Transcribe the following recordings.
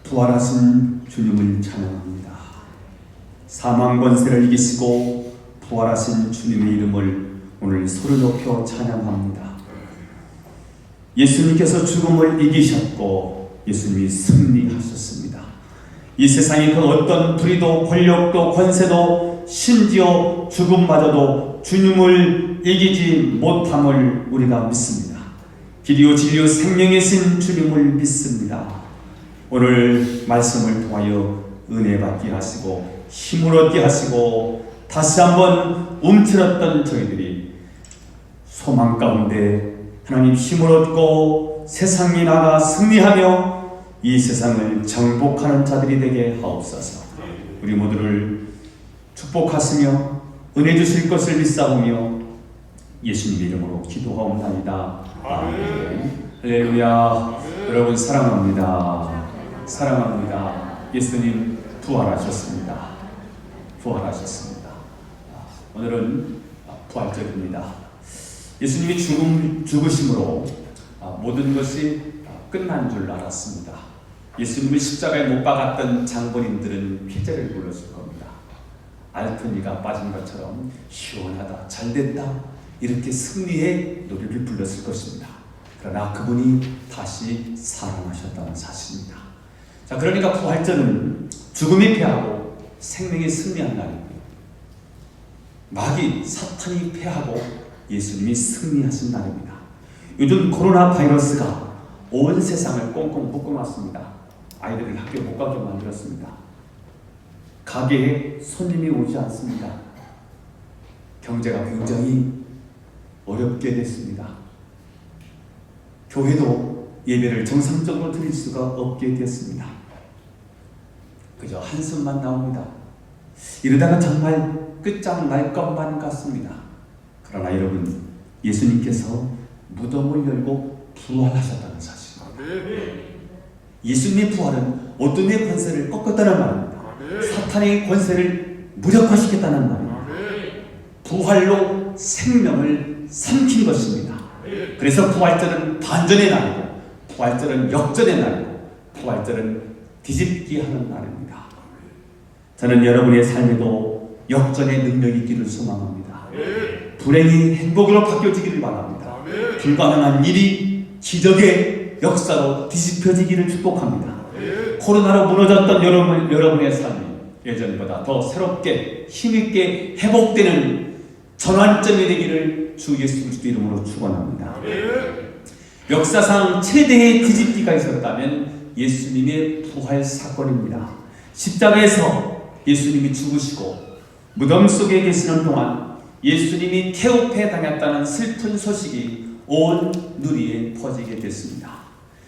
부활하신 주님을 찬양합니다. 사망 권세를 이기시고 부활하신 주님의 이름을 오늘 소리 높여 찬양합니다. 예수님께서 죽음을 이기셨고 예수님이 승리하셨습니다. 이 세상의 그 어떤 불의도 권력도 권세도 심지어 죽음마저도 주님을 이기지 못함을 우리가 믿습니다. 길이요 진리요 생명이신 주님을 믿습니다. 오늘 말씀을 통하여 은혜 받게 하시고 힘을 얻게 하시고 다시 한번 움츠렸던 저희들이 소망 가운데 하나님 힘을 얻고 세상에 나가 승리하며 이 세상을 정복하는 자들이 되게 하옵소서. 우리 모두를 축복하시며 은혜 주실 것을 믿사오며 예수님 이름으로 기도하옵나이다. 아멘. 할렐루야. 여러분 사랑합니다. 사랑합니다. 예수님 부활하셨습니다. 부활하셨습니다. 오늘은 부활절입니다. 예수님이 죽으심으로 모든 것이 끝난 줄 알았습니다. 예수님을 십자가에 못 박았던 장본인들은 쾌재를 불렀을 겁니다. 앓던 이가 빠진 것처럼 시원하다, 잘됐다, 이렇게 승리의 노래를 불렀을 것입니다. 그러나 그분이 다시 살아나셨다는 사실입니다. 자, 그러니까 부활절은 죽음이 패하고 생명이 승리한 날이고요. 마귀, 사탄이 패하고 예수님이 승리하신 날입니다. 요즘 코로나 바이러스가 온 세상을 꽁꽁 묶어놨습니다. 아이들을 학교에 못 가게 만들었습니다. 가게에 손님이 오지 않습니다. 경제가 굉장히 어렵게 됐습니다. 교회도 예배를 정상적으로 드릴 수가 없게 됐습니다. 그저 한숨만 나옵니다. 이러다가 정말 끝장날 것만 같습니다. 그러나 여러분, 예수님께서 무덤을 열고 부활하셨다는 사실입니다. 예수님의 부활은 어둠의 권세를 꺾었다는 말입니다. 사탄의 권세를 무력화시켰다는 말입니다. 부활로 생명을 삼킨 것입니다. 그래서 부활절은 반전의 날이고 부활절은 역전의 날이고 부활절은 뒤집기 하는 날입니다. 저는 여러분의 삶에도 역전의 능력이 있기를 소망합니다. 불행이 행복으로 바뀌어지기를 바랍니다. 불가능한 일이 기적의 역사로 뒤집혀지기를 축복합니다. 코로나로 무너졌던 여러분의 삶이 예전보다 더 새롭게 힘있게 회복되는 전환점이 되기를 주 예수 그리스도 이름으로 축원합니다. 역사상 최대의 뒤집기가 있었다면 예수님의 부활 사건입니다. 십자가에서 예수님이 죽으시고 무덤 속에 계시는 동안 예수님이 태우패 당했다는 슬픈 소식이 온 누리에 퍼지게 됐습니다.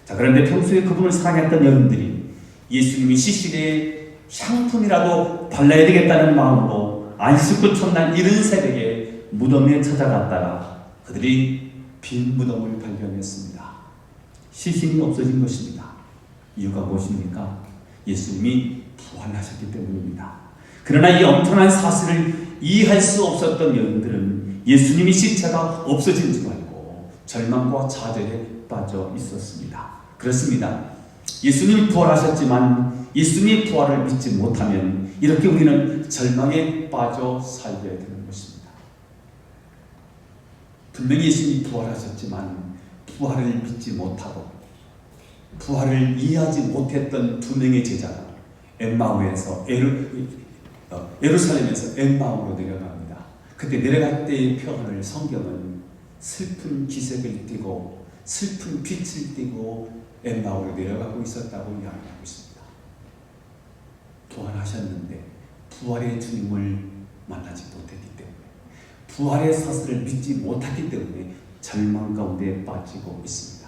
자, 그런데 평소에 그분을 사랑했던 여러분들이 예수님이 시신에 향품이라도 발라야 되겠다는 마음으로 안식구 첫날 이른 새벽에 무덤에 찾아갔다가 그들이 빈 무덤을 발견했습니다. 시신이 없어진 것입니다. 이유가 무엇입니까? 예수님이 부활하셨기 때문입니다. 그러나 이 엄청난 사실을 이해할 수 없었던 여인들은 예수님이 시체가 없어진 줄 알고 절망과 좌절에 빠져 있었습니다. 그렇습니다. 예수님이 부활하셨지만 예수님의 부활을 믿지 못하면 이렇게 우리는 절망에 빠져 살게 되는 것입니다. 분명히 예수님이 부활하셨지만 부활을 믿지 못하고 부활을 이해하지 못했던 두 명의 제자가 예루살렘에서 엠마오로 내려갑니다. 그때 내려갈 때의 표현을 성경은 슬픈 기색을 띠고 슬픈 빛을 띠고 엠마오로 내려가고 있었다고 이야기하고 있습니다. 부활하셨는데 부활의 주님을 만나지 못했기 때문에 부활의 사실을 믿지 못했기 때문에 절망 가운데 빠지고 있습니다.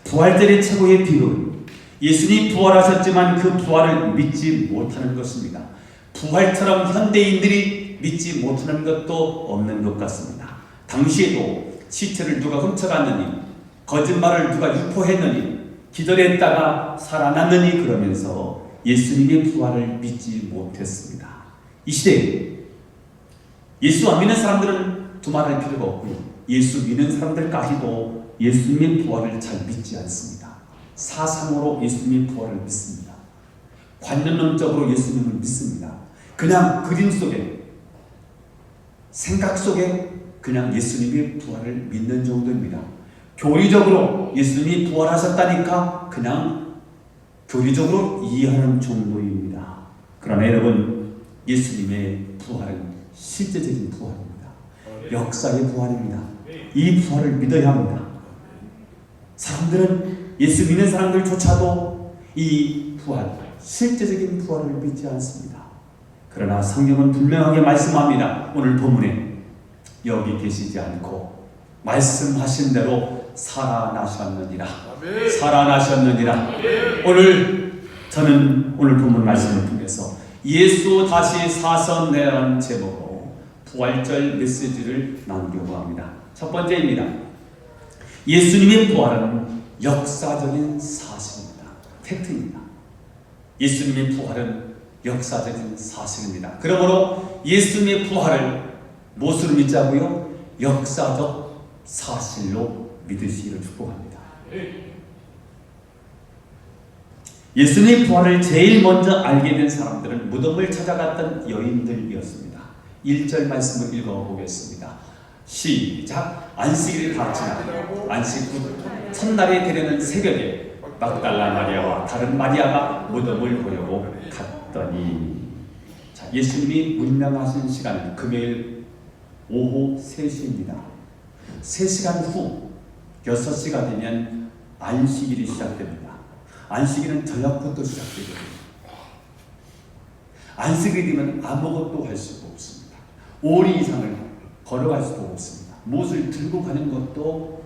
부활절의 최고의 비극은 예수님이 부활하셨지만 그 부활을 믿지 못하는 것입니다. 부활처럼 현대인들이 믿지 못하는 것도 없는 것 같습니다. 당시에도 시체를 누가 훔쳐갔느니, 거짓말을 누가 유포했느니, 기절했다가 살아났느니 그러면서 예수님의 부활을 믿지 못했습니다. 이 시대에 예수 안 믿는 사람들은 두말할 필요가 없고요. 예수 믿는 사람들까지도 예수님의 부활을 잘 믿지 않습니다. 사상으로 예수님의 부활을 믿습니다. 관념론적으로 예수님을 믿습니다. 그냥 그림 속에, 생각 속에 그냥 예수님의 부활을 믿는 정도입니다. 교리적으로 예수님이 부활하셨다니까 그냥 교리적으로 이해하는 정도입니다. 그러나 여러분, 예수님의 부활은 실제적인 부활입니다. 역사의 부활입니다. 이 부활을 믿어야 합니다. 사람들은, 예수 믿는 사람들조차도 이 부활, 실제적인 부활을 믿지 않습니다. 그러나 성경은 분명하게 말씀합니다. 오늘 본문에 여기 계시지 않고 말씀하신 대로 살아나셨느니라. 살아나셨느니라. 저는 오늘 본문 말씀을 통해서 예수 다시 사셨네라는 제목으로 부활절 메시지를 나누려고 합니다. 첫 번째입니다. 예수님의 부활은 역사적인 사실입니다. 팩트입니다. 예수님의 부활은 역사적인 사실입니다. 그러므로 예수님의 부활을 무엇으로 믿자고요? 역사적 사실로 믿으시기를 축복합니다. 예수님의 부활을 제일 먼저 알게 된 사람들은 무덤을 찾아갔던 여인들이었습니다. 1절 말씀을 읽어보겠습니다. 시작. 안식일이 다 지나고 안식 후 첫날에 되려는 새벽에 막달라 마리아와 다른 마리아가 무덤을 보려고 갔더니, 자, 예수님이 문명하신 시간은 금요일 오후 3시입니다. 3시간 후 6시가 되면 안식일이 시작됩니다. 안식일은 저녁부터 시작되거든요. 안식일이 되면 아무것도 할 수가 없습니다. 5리 이상을 걸어갈 수도 없습니다. 무엇을 들고 가는 것도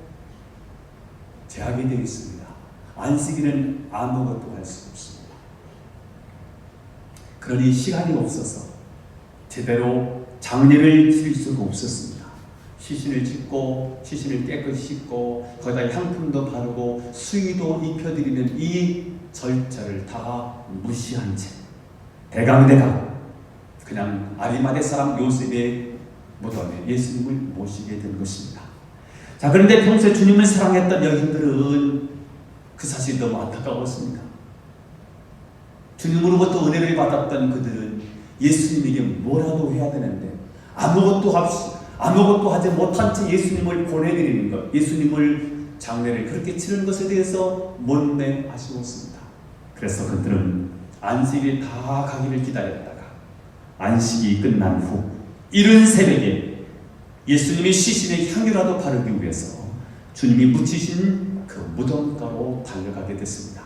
제약이 되어 있습니다. 안식일은 아무것도 할 수 없습니다. 그러니 시간이 없어서 제대로 장례를 치를 수가 없었습니다. 시신을 짓고 시신을 깨끗이 씻고 거기다 향품도 바르고 수의도 입혀드리는 이 절차를 다 무시한 채 대강대강 그냥 아리마대 사람 요셉의 무덤에 예수님을 모시게 된 것입니다. 자, 그런데 평소에 주님을 사랑했던 여인들은 그 사실이 너무 안타까웠습니다. 주님으로부터 은혜를 받았던 그들은 예수님에게 뭐라도 해야 되는데 아무것도 하지 못한 채 예수님을 보내드리는 것, 예수님을 장례를 그렇게 치르는 것에 대해서 못내 아쉬웠습니다. 그래서 그들은 안식이 다 가기를 기다렸다가 안식이 끝난 후 이른 새벽에 예수님의 시신의 향유라도 바르기 위해서 주님이 묻히신 그 무덤가로 달려가게 됐습니다.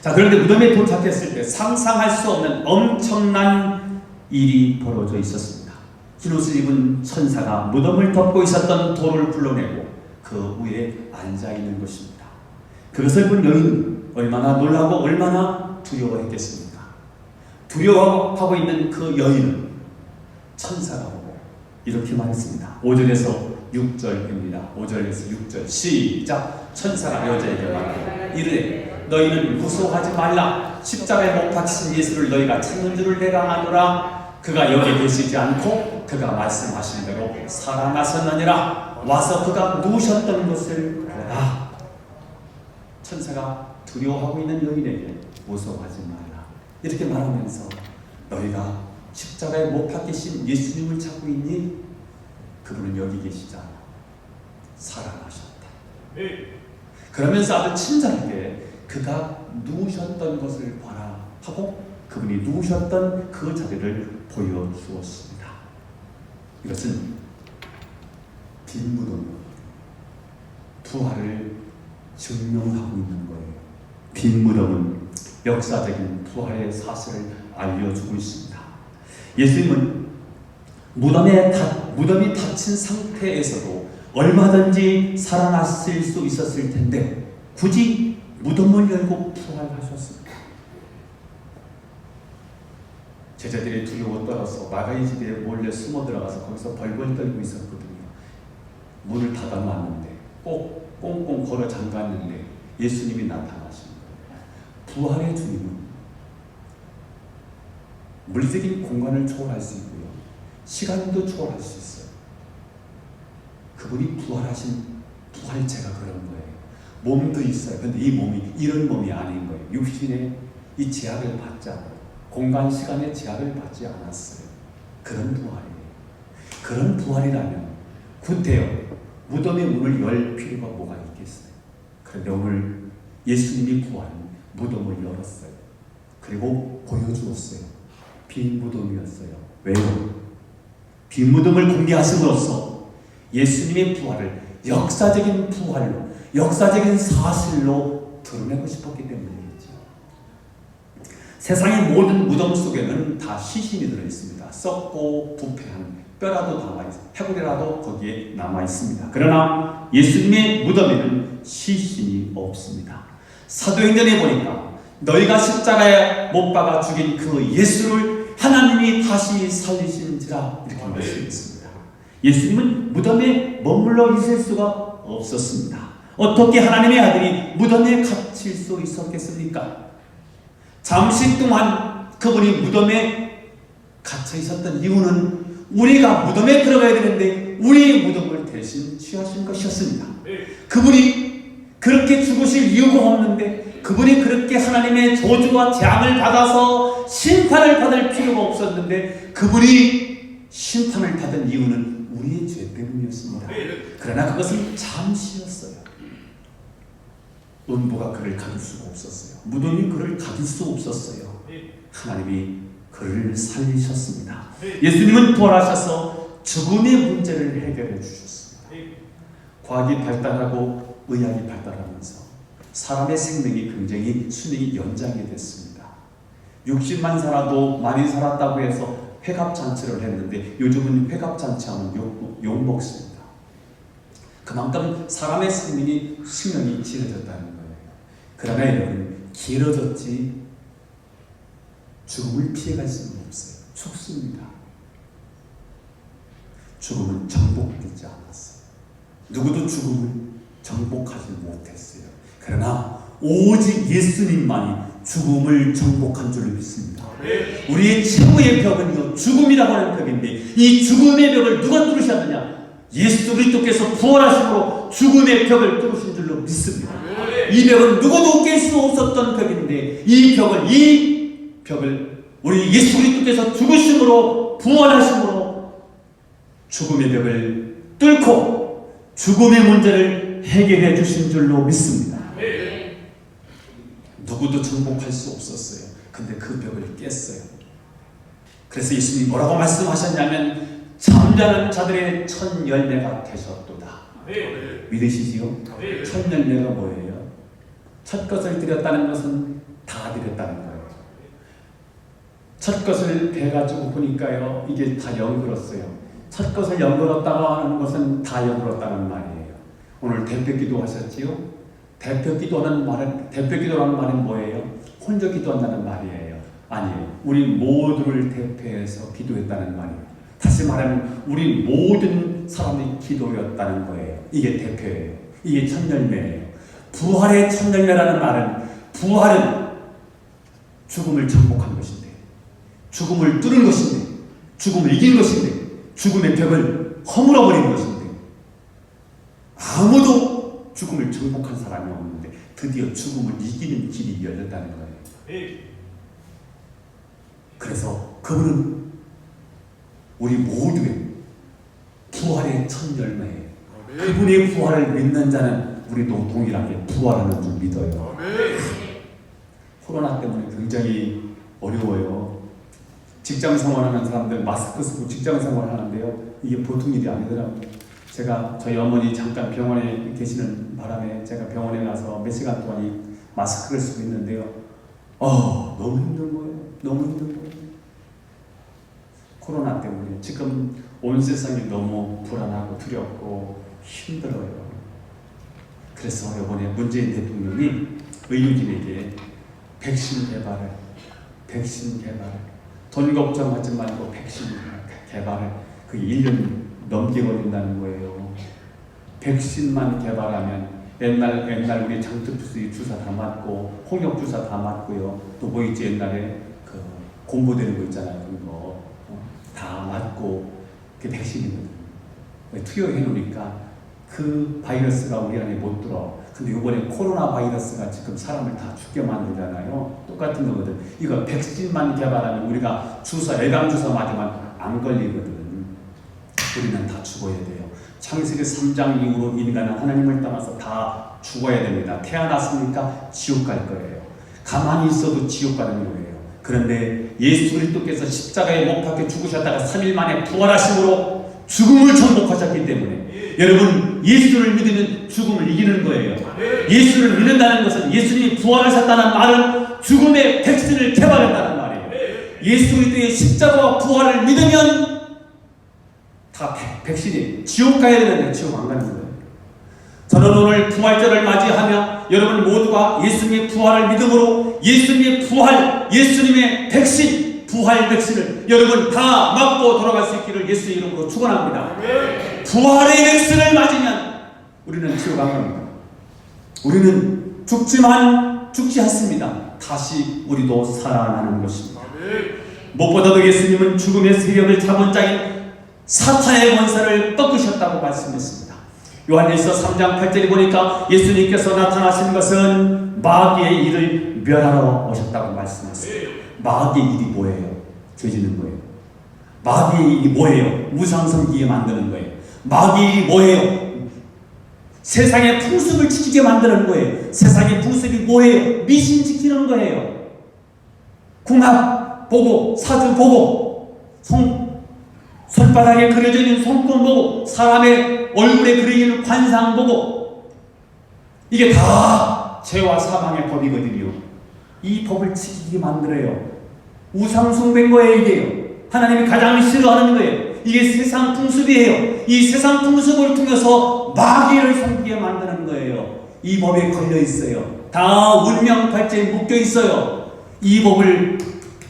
자, 그런데 무덤에 도착했을 때 상상할 수 없는 엄청난 일이 벌어져 있었습니다. 흰옷을 입은 천사가 무덤을 덮고 있었던 돌을 불러내고 그 위에 앉아있는 것입니다. 그것을 본 여인은 얼마나 놀라고 얼마나 두려워했겠습니까? 두려워하고 있는 그 여인은 천사가 보고 이렇게 말했습니다. 5절에서 6절입니다. 5절에서 6절 시작. 천사가 여자에게 말하되 이르되 너희는 무서워하지 말라. 십자가에 못 박히신 예수를 너희가 찾는 줄을 내가 아노라. 그가 여기 계시지 않고 그가 말씀하신 대로 살아나셨느니라. 와서 그가 누우셨던 것을 보라. 천사가 두려워하고 있는 여인에게 무서워하지 말라 이렇게 말하면서 너희가 십자가에 못 박히신 예수님을 찾고 있니? 그분은 여기 계시지 않아. 살아나셨다. 그러면서 아주 친절하게 그가 누우셨던 것을 봐라 하고 그분이 누우셨던 그 자리를 보여주었습니다. 이것은 빈무덤, 부활을 증명하고 있는 거예요. 빈무덤은 역사적인 부활의 사실을 알려주고 있습니다. 예수님은 무덤이 닫힌 상태에서도 얼마든지 살아났을 수 있었을 텐데 굳이 무덤을 열고 부활하셨습니다. 제자들이 두려워 떨어서 마가의 집에 몰래 숨어 들어가서 거기서 벌벌 떨고 있었거든요. 문을 닫아놨는데 꼭 꽁꽁 걸어 잠갔는데 예수님이 나타나신 거예요. 부활의 주님은 물리적인 공간을 초월할 수 있고요. 시간도 초월할 수 있어요. 그분이 부활하신 부활체가 그런 거예요. 몸도 있어요. 근데 이 몸이 이런 몸이 아닌 거예요. 육신의 이 제약을 받지 않아요. 공간, 시간의 제약을 받지 않았어요. 그런 부활이에요. 그런 부활이라면 구태여 무덤의 문을 열 필요가 뭐가 있겠어요. 그런데 오늘 예수님이 부활은 무덤을 열었어요. 그리고 보여주었어요. 빈 무덤이었어요. 왜요? 빈 무덤을 공개하심으로써 예수님의 부활을 역사적인 부활로, 역사적인 사실로 드러내고 싶었기 때문이겠죠. 세상의 모든 무덤 속에는 다 시신이 들어있습니다. 썩고 부패한 뼈라도 남아있어요. 해골이라도 거기에 남아있습니다. 그러나 예수님의 무덤에는 시신이 없습니다. 사도행전에 보니까 너희가 십자가에 못 박아 죽인 그 예수를 하나님이 다시 살리신지라 이렇게 말씀했습니다. 예수님은 무덤에 머물러 있을 수가 없었습니다. 어떻게 하나님의 아들이 무덤에 갇힐 수 있었겠습니까? 잠시 동안 그분이 무덤에 갇혀 있었던 이유는 우리가 무덤에 들어가야 되는데 우리의 무덤을 대신 취하신 것이었습니다. 그분이 그렇게 죽으실 이유가 없는데, 그분이 그렇게 하나님의 저주와 재앙을 받아서 심판을 받을 필요가 없었는데 그분이 심판을 받은 이유는 우리의 죄 때문이었습니다. 그러나 그것은 잠시였어요. 음부가 그를 가둘 수가 없었어요. 무덤이 그를 가둘 수 없었어요. 하나님이 그를 살리셨습니다. 예수님은 부활하셔서 죽음의 문제를 해결해 주셨습니다. 과학이 발달하고 의학이 발달하면서 사람의 생명이 굉장히 수명이 연장이 됐습니다. 60만 살아도 많이 살았다고 해서 회갑잔치를 했는데 요즘은 회갑잔치하면 욕먹습니다. 그만큼 사람의 수명이 길어졌다는 거예요. 그러나 여러분, 길어졌지 죽음을 피해갈 수는 없어요. 죽습니다. 죽음은 정복되지 않았어요. 누구도 죽음을 정복하지 못했어요. 그러나 오직 예수님만이 죽음을 정복한 줄로 믿습니다. 우리의 최고의 벽은요, 죽음이라고 하는 벽인데 이 죽음의 벽을 누가 뚫으셨느냐? 예수 그리스도께서 부활하심으로 죽음의 벽을 뚫으신 줄로 믿습니다. 이 벽은 누구도 깰 수 없었던 벽인데 이 벽을 우리 예수 그리스도께서 죽으심으로 부활하심으로 죽음의 벽을 뚫고 죽음의 문제를 해결해 주신 줄로 믿습니다. 누구도 정복할 수 없었어요. 근데 그 벽을 깼어요. 그래서 예수님이 뭐라고 말씀하셨냐면 잠자는 자들의 첫 열매가 되셨도다. 믿으시지요? 첫 열매가 뭐예요? 첫 것을 드렸다는 것은 다 드렸다는 거예요. 첫 것을 베가지고 보니까요, 이게 다 연그렀어요. 첫 것을 연그렀다고 하는 것은 다 연그렀다는 말이에요. 오늘 대표기도 하셨지요? 대표기도라는 말은 뭐예요? 혼자 기도한다는 말이에요. 아니에요. 우리 모두를 대표해서 기도했다는 말이에요. 다시 말하면 우리 모든 사람이 기도였다는 거예요. 이게 대표예요. 이게 첫 열매예요. 부활의 첫 열매라는 말은, 부활은 죽음을 정복한 것인데, 죽음을 뚫은 것인데, 죽음을 이긴 것인데, 죽음의 벽을 허물어버린 것인데, 아무도 죽음을 정복한 사람이 없는데 드디어 죽음을 이기는 길이 열렸다는 거예요. 그래서 그분은 우리 모두의 부활의 첫 열매예요. 그분의 부활을 믿는 자는 우리도 동일하게 부활하는 줄 믿어요. 코로나 때문에 굉장히 어려워요. 직장 생활하는 사람들 마스크 쓰고 직장 생활하는데요, 이게 보통 일이 아니더라고요. 제가 저희 어머니 잠깐 병원에 계시는 바람에 제가 병원에 가서 몇 시간 동안 이 마스크를 쓰고 있는데요, 너무 힘든 거예요. 너무 힘든 거예요. 코로나 때문에 지금 온 세상이 너무 불안하고 두렵고 힘들어요. 그래서 이번에 문재인 대통령이 의료진에게 백신 개발을 돈 걱정하지 말고 백신 개발을 그게 1년 넘게 걸린다는 거예요. 백신만 개발하면 옛날 우리 장투수 주사 다 맞고 홍역 주사 다 맞고요. 또 뭐 있지, 옛날에 그 공부되는 거 있잖아요. 그거 다 맞고 그게 백신이거든요. 투여해 놓으니까 그 바이러스가 우리 안에 못 들어. 근데 이번에 코로나 바이러스가 지금 사람을 다 죽게 만들잖아요. 똑같은 거거든. 이거 백신만 개발하면 우리가 예방 주사 맞으면 안 걸리거든. 우리는 다 죽어야 돼요. 창세기 3장 이후로 인간은 하나님을 떠나서 다 죽어야 됩니다. 태어났으니까 지옥 갈 거예요. 가만히 있어도 지옥 가는 거예요. 그런데 예수 그리스도께서 십자가에 못 박혀 죽으셨다가 3일 만에 부활하심으로 죽음을 정복하셨기 때문에 여러분, 예수를 믿으면 죽음을 이기는 거예요. 예수를 믿는다는 것은 예수님이 부활하셨다는 말은 죽음의 백신을 개발했다는 말이에요. 예수 그리스도의 십자가와 부활을 믿으면 다 백신이 지옥 가야 되는데 지옥 안 가는 거예요. 저는 오늘 부활절을 맞이하며 여러분 모두가 예수님의 부활을 믿음으로 예수님의 부활, 예수님의 백신, 부활 백신을 여러분 다 맞고 돌아갈 수 있기를 예수의 이름으로 축원합니다. 부활의 백신을 맞으면 우리는 지옥 안 갑니다. 우리는 죽지만 죽지 않습니다. 다시 우리도 살아나는 것입니다. 무엇보다도 예수님은 죽음의 세력을 잡은 자인 사탄의 권세를 꺾으셨다고 말씀했습니다. 요한일서 3장 8절에 보니까 예수님께서 나타나신 것은 마귀의 일을 멸하러 오셨다고 말씀했어요. 마귀의 일이 뭐예요? 죄 짓는 거예요. 마귀의 일이 뭐예요? 우상 섬기게 만드는 거예요. 마귀의 일이 뭐예요? 세상의 풍습을 지키게 만드는 거예요. 세상의 풍습이 뭐예요? 미신 지키는 거예요. 궁합 보고, 사주 보고, 손바닥에 그려져 있는 손금 보고, 사람의 얼굴에 그려있는 관상 보고, 이게 다 죄와 사망의 법이거든요. 이 법을 지키게 만들어요. 우상 숭배인 거예요. 이게요. 하나님이 가장 싫어하는 거예요. 이게 세상 풍습이에요. 이 세상 풍습을 통해서 마귀를 섬기게 만드는 거예요. 이 법에 걸려 있어요. 다 운명팔자에 묶여 있어요. 이 법을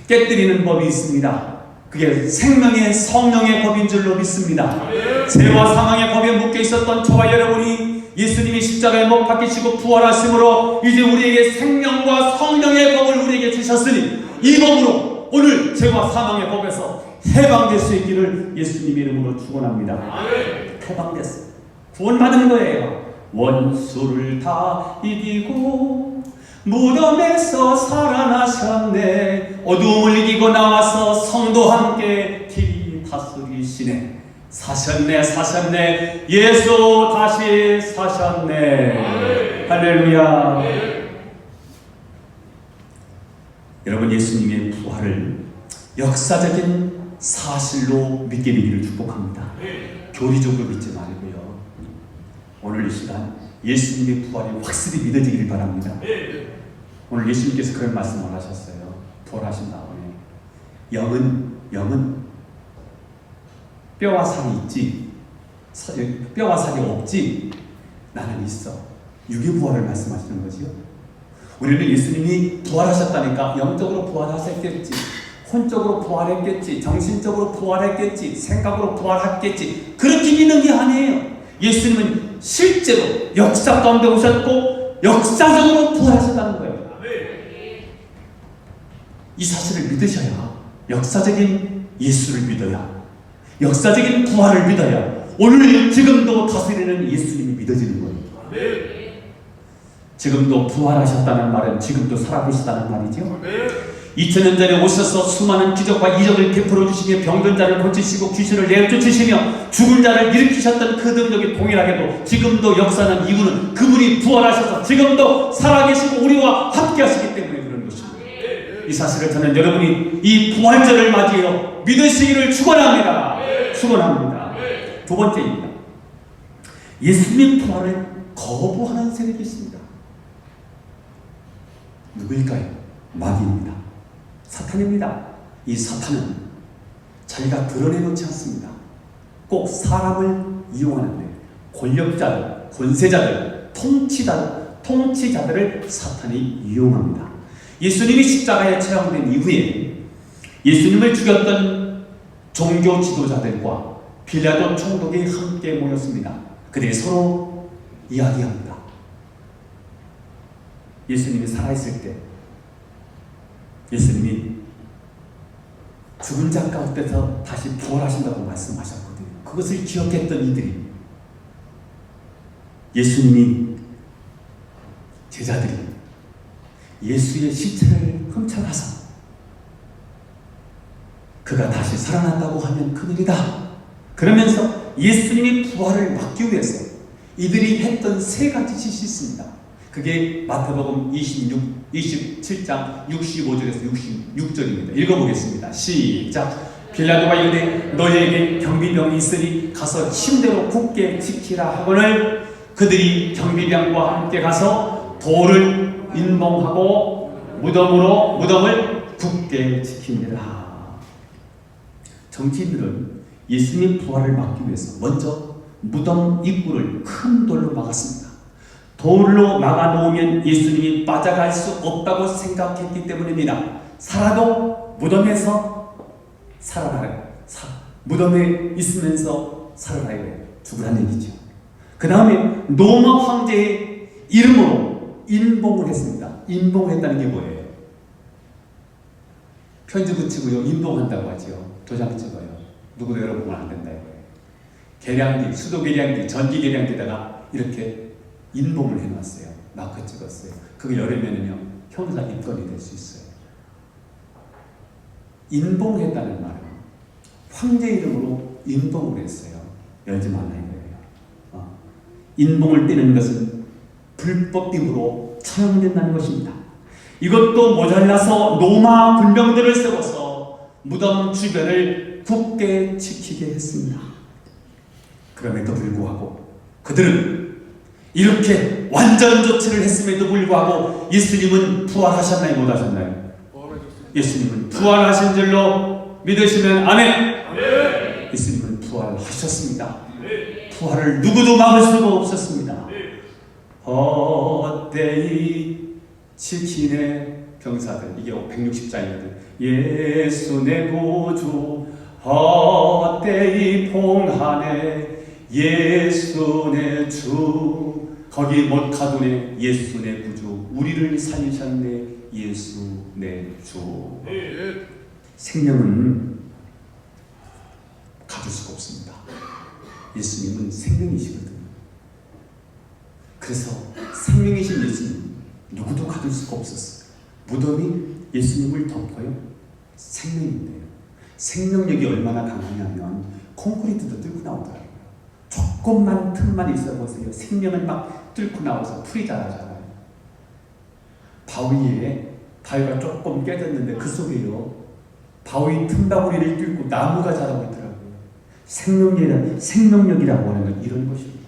깨뜨리는 법이 있습니다. 그게 생명의 성령의 법인 줄로 믿습니다. 죄와 사망의 법에 묶여 있었던 저와 여러분이 예수님이 십자가에 못 박히시고 부활하심으로 이제 우리에게 생명과 성령의 법을 우리에게 주셨으니 이 법으로 오늘 죄와 사망의 법에서 해방될 수 있기를 예수님의 이름으로 축원합니다. 해방됐어요. 구원받은 거예요. 원수를 다 이기고 무덤에서 살아나셨네. 어두움을 이기고 나와서 성도와 함께 길이 다스리시네. 사셨네. 예수 다시 사셨네. 할렐루야. 여러분, 예수님의 부활을 역사적인 사실로 믿게 되기를 축복합니다. 교리적으로 믿지 말고요. 오늘 이 시간 예수님의 부활이 확실히 믿어지길 바랍니다. 오늘 예수님께서 그런 말씀을 하셨어요. 부활하신 다음에 영은 뼈와 살이 있지, 뼈와 살이 없지, 나는 있어. 유교부활을 말씀하시는 거지요. 우리는 예수님이 부활하셨다니까 영적으로 부활하셨겠지, 혼적으로 부활했겠지, 정신적으로 부활했겠지, 생각으로 부활했겠지, 그렇게 믿는 게 아니에요. 예수님은 실제로 역사 가운데 오셨고 역사적으로 부활하셨다는 거예요. 이 사실을 믿으셔야, 역사적인 예수를 믿어야, 역사적인 부활을 믿어야 오늘 지금도 다스리는 예수님이 믿어지는 거예요. 지금도 부활하셨다는 말은 지금도 살아계시다는 말이죠. 2000년 전에 오셔서 수많은 기적과 이적을 베풀어 주시며 병든 자를 고치시고 귀신을 내쫓으시며 죽은 자를 일으키셨던 그 능력이 동일하게도 지금도 역사는 이유는 그분이 부활하셔서 지금도 살아계시고 우리와 함께 하시기 때문에 그런 것입니다. 이 사실을 저는 여러분이 이 부활절을 맞이해 믿으시기를 축원합니다. 축원합니다. 두 번째입니다. 예수님 부활을 거부하는 세력이 있습니다. 누구일까요? 마귀입니다. 사탄입니다. 이 사탄은 자기가 드러내놓지 않습니다. 꼭 사람을 이용하는데 권력자들, 권세자들, 통치자들을 사탄이 이용합니다. 예수님이 십자가에 체험된 이후에 예수님을 죽였던 종교 지도자들과 빌라도 총독이 함께 모였습니다. 그들이 서로 이야기합니다. 예수님이 살아있을 때 예수님이 죽은 자 가운데서 다시 부활하신다고 말씀하셨거든요. 그것을 기억했던 이들이 예수님이 제자들이 예수의 시체를 훔쳐가서 그가 다시 살아난다고 하면 큰일이다. 그러면서 예수님이 부활을 막기 위해서 이들이 했던 세 가지 짓이 있습니다. 그게 마태복음 27장 65절에서 66절입니다. 읽어보겠습니다. 시작. 빌라도가 이르되 너희에게 경비병이 있으니 가서 침대로 굳게 지키라 하거늘 그들이 경비병과 함께 가서 돌을 인봉하고 무덤을 굳게 지키니라. 정치인들은 예수님 부활을 막기 위해서 먼저 무덤 입구를 큰 돌로 막았습니다. 돌로 막아놓으면 예수님이 빠져갈 수 없다고 생각했기 때문입니다. 살아도 무덤에서 살아나요. 무덤에 있으면서 살아나야 돼요. 죽으라는 얘기죠. 그 다음에 로마 황제의 이름으로 인봉을 했습니다. 인봉했다는 게 뭐예요? 편지 붙이고요. 인봉한다고 하죠. 도장 찍어요. 누구도 열어보면 안 된다 이거예요. 계량기, 수도 계량기, 전기 계량기다가 이렇게 인봉을 해놨어요. 마크 찍었어요. 그거 열으면요 형사 입건이 될 수 있어요. 인봉했다는 말은 황제 이름으로 인봉을 했어요. 열지 말라 이거예요. 인봉을 떼는 것은 불법임으로 처형이 된다는 것입니다. 이것도 모자라서 로마 군병들을 세워서 무덤 주변을 굳게 지키게 했습니다. 그럼에도 불구하고 그들은 이렇게 완전 조치를 했음에도 불구하고 예수님은 부활하셨나요? 못 하셨나요? 예수님은 부활하신 줄로 믿으시면 아멘. 예수님은 부활하셨습니다. 부활을 누구도 막을 수가 없었습니다. 헛되이 지키네 병사들, 이게 160장이거든. 예수 내 구주 헛되이 봉하네 예수 내 주. 거기 못 가두네 예수 내 구주. 우리를 살리셨네 예수 내 주. 생명은 가둘 수가 없습니다. 예수님은 생명이시거든요. 그래서 생명이신 예수님 누구도 가둘 수가 없었어요. 무덤이 예수님을 덮어요. 생명인데요. 생명력이 얼마나 강하냐면 콘크리트도 뚫고 나오더라고요. 조금만 틈만 있어 보세요. 생명은 막 뚫고 나와서 풀이 자라잖아요. 바위가 조금 깨졌는데 그 속에요 바위 틈바구리를 뚫고 나무가 자라고 있더라고요. 생명력이라고 하는 건 이런 것입니다.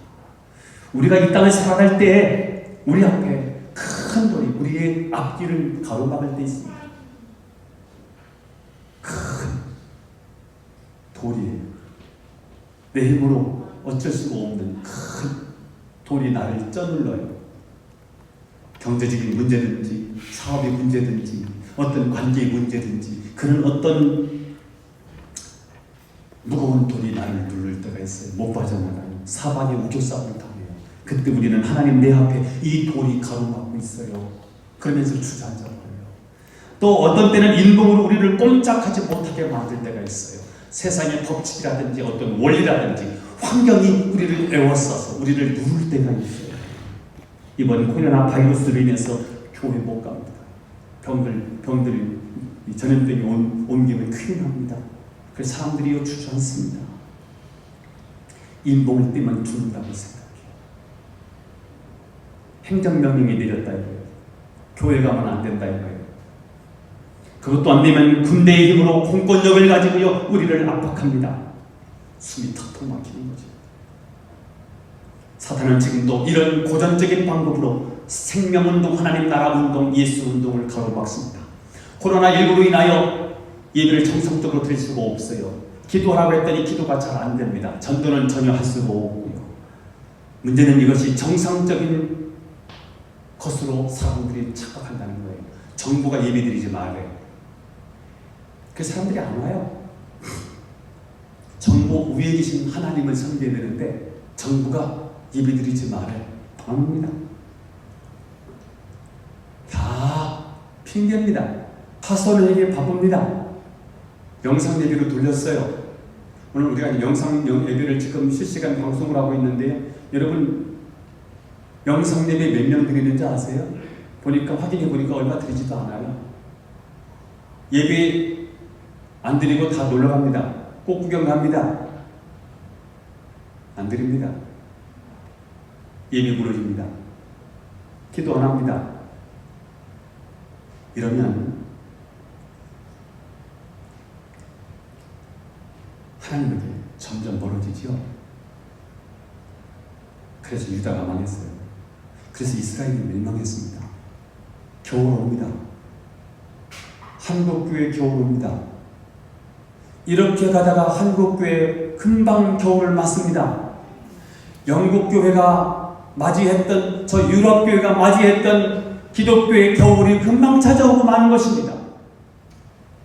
우리가 이 땅을 살아갈 때 우리 앞에 큰 돌이 우리의 앞길을 가로막을 때 있습니다. 큰 돌이에요. 내 힘으로 어쩔 수가 없는 큰 돌이 나를 쪄눌러요. 경제적인 문제든지 사업의 문제든지 어떤 관계의 문제든지 그런 어떤 무거운 돌이 나를 누를 때가 있어요. 못 빠져나가요. 사방에 우겨싸움을 당해요. 그때 우리는 하나님 내 앞에 이 돌이 가로막고 있어요. 그러면서 주저앉아버려요. 또 어떤 때는 인봉으로 우리를 꼼짝하지 못하게 만들 때가 있어요. 세상의 법칙이라든지 어떤 원리라든지 환경이 우리를 애워싸서 우리를 누를 때가 있어요. 이번 코로나 바이러스로 인해서 교회 못 갑니다. 병들이 전염병이 옮기면 큰일 납니다. 그래서 사람들이 주저앉습니다. 인봉을 떼면 죽는다고 생각해요. 행정명령이 내렸다 이거예요. 교회 가면 안 된다 이거예요. 그것도 안 되면 군대의 힘으로 공권력을 가지고요 우리를 압박합니다. 숨이 턱턱 막히는 거죠. 사탄은 지금도 이런 고전적인 방법으로 생명운동, 하나님 나라 운동, 예수 운동을 가로막습니다. 코로나19로 인하여 예배를 정상적으로 드릴 수가 없어요. 기도하라고 했더니 기도가 잘 안 됩니다. 전도는 전혀 할 수가 없고요. 문제는 이것이 정상적인 것으로 사람들이 착각한다는 거예요. 정부가 예배드리지 말래요. 그래서 사람들이 안 와요. 정부 위에 계신 하나님을 섬겨야 되는데 정부가 예배드리지 말아요. 안 옵니다. 다 핑계입니다. 파손에게 바쁩니다. 영상 예배로 돌렸어요. 오늘 우리가 영상 예배를 지금 실시간 방송을 하고 있는데요. 여러분 영성 예배 몇 명 드리는지 아세요? 보니까 확인해 보니까 얼마 드리지도 않아요. 예배 안 드리고 다 놀러 갑니다. 꽃 구경 갑니다. 안 드립니다. 예배 무너집니다. 기도 안 합니다. 이러면 하나님에게 점점 멀어지죠. 그래서 유다가 망했어요. 그래서 이스라엘이 멸망했습니다. 겨울 옵니다. 한국교회 겨울 옵니다. 이렇게 가다가 한국교회 금방 겨울을 맞습니다. 영국교회가 맞이했던, 저 유럽교회가 맞이했던 기독교의 겨울이 금방 찾아오고 마는 것입니다.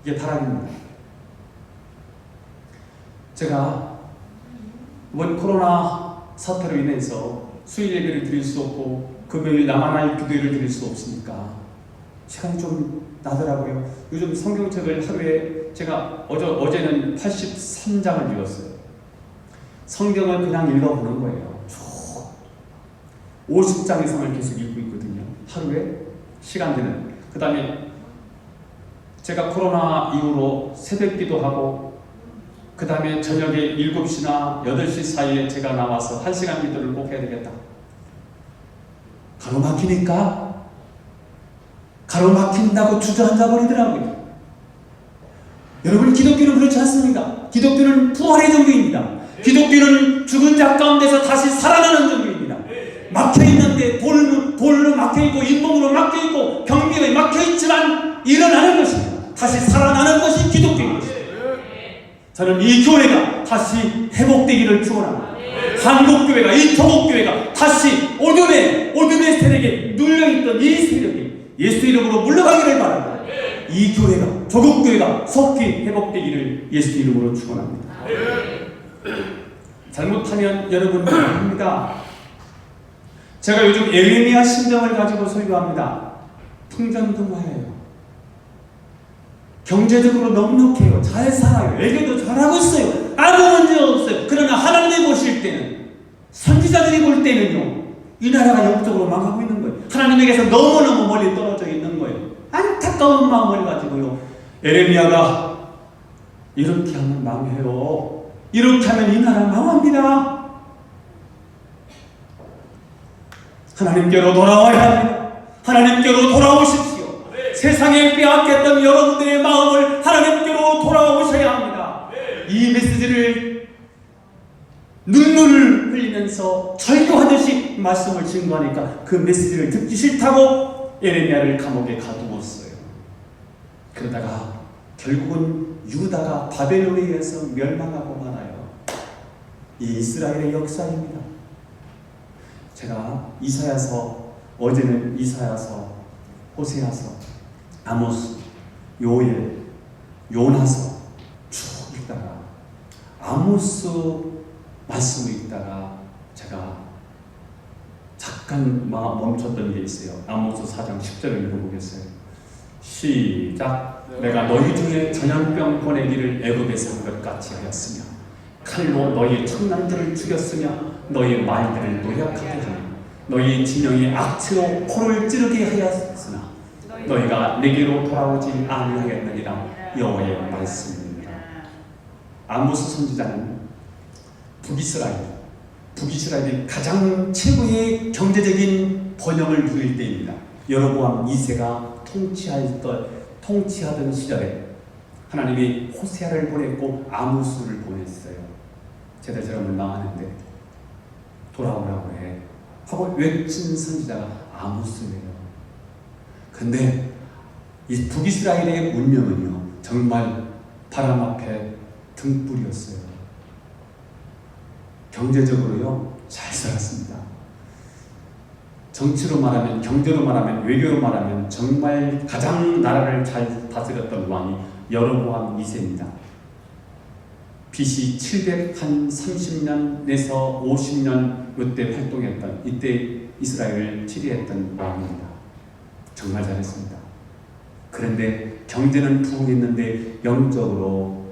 이게 타락입니다. 제가 이번 코로나 사태로 인해서 수요일 예배를 드릴 수 없고 금요일 나만의 기도회를 드릴 수 없으니까 시간이 좀 나더라고요. 요즘 성경책을 하루에 제가 어제는 83장을 읽었어요. 성경을 그냥 읽어보는 거예요. 50장 이상을 계속 읽고 있거든요. 하루에 시간 되는. 그 다음에 제가 코로나 이후로 새벽 기도하고 그 다음에 저녁에 7시나 8시 사이에 제가 나와서 1시간 기도를 꼭 해야 되겠다. 가로막히니까 가로막힌다고 주저앉아 버리더라고요. 여러분, 기독교는 그렇지 않습니까? 기독교는 부활의 종교입니다. 기독교는 죽은 자 가운데서 다시 살아나는 종교입니다. 막혀있는데 돌로 막혀있고 잇몸으로 막혀있고 경비에 막혀있지만 일어나는 것입니다. 다시 살아나는 것이 기독교인 것입니다. 저는 이 교회가 다시 회복되기를 축원합니다. 한국교회가, 이 토목교회가 다시 어둠의 세력에 눌려있던 이 세력이 예수 이름으로 물러가기를 바랍니다. 이 교회가, 조국교회가 속히 회복되기를 예수 이름으로 축원합니다. 잘못하면 여러분들 합니다. 제가 요즘 에레미야 심정을 가지고 설교합니다. 풍전등화예요. 경제적으로 넉넉해요. 잘 살아요. 애교도 잘하고 있어요. 아무 문제 없어요. 그러나 하나님이 보실 때는, 선지자들이 볼 때는요, 이 나라가 영적으로 망하고 있는 거예요. 하나님에게서 너무너무 멀리 떨어져 있는 거예요. 안타까운 마음을 가지고요, 에레미야가 이렇게 하면 망해요. 이렇게 하면 이 나라 망합니다. 하나님께로 돌아와야 합니다. 하나님께로 돌아오십시오. 세상에 빼앗겼던 여러분들의 마음을 하나님께로 돌아오셔야 합니다. 이 메시지를 눈물을 흘리면서 절규하듯이 말씀을 증거하니까 그 메시지를 듣기 싫다고 에레미야를 감옥에 가두었어요. 그러다가 결국은 유다가 바벨론에 의해서 멸망하고 말아요. 이 이스라엘의 역사입니다. 제가 이사야서, 어제는 이사야서, 호세아서, 아모스, 요엘, 요나서 쭉 읽다가 아모스 말씀을 읽다가 제가 잠깐 멈췄던 게 있어요. 아모스 4장 10절을 읽어보겠어요. 시작. 내가 너희 중에 전염병 보내기를 애굽에서 한 것 같이 하였으며 칼로 너희 청년들을 죽였으며 너희 말들을 노력하게 하며 너희 진영의 악체로 코를 찌르게 하였으나 너희가 내게로 돌아오지 아니하겠느니라. 여호와의 말씀입니다. 아모스 선지자는 북이스라엘이 가장 최고의 경제적인 번영을 누릴 때입니다. 여로보암 2세가 통치하던 시절에 하나님이 호세아를 보냈고 아모스를 보냈어요. 제대처럼 망하는데 돌아오라고 해 하고 외친 선지자가 아모스예요. 근데 이 북이스라엘의 운명은요, 정말 바람 앞에 등불이었어요. 경제적으로요, 잘 살았습니다. 정치로 말하면, 경제로 말하면, 외교로 말하면 정말 가장 나라를 잘 다스렸던 왕이 여로보암 2세입니다. BC 730년에서 50년 이때 활동했던, 이때 이스라엘을 치리했던 왕입니다. 정말 잘했습니다. 그런데 경제는 부흥했는데 영적으로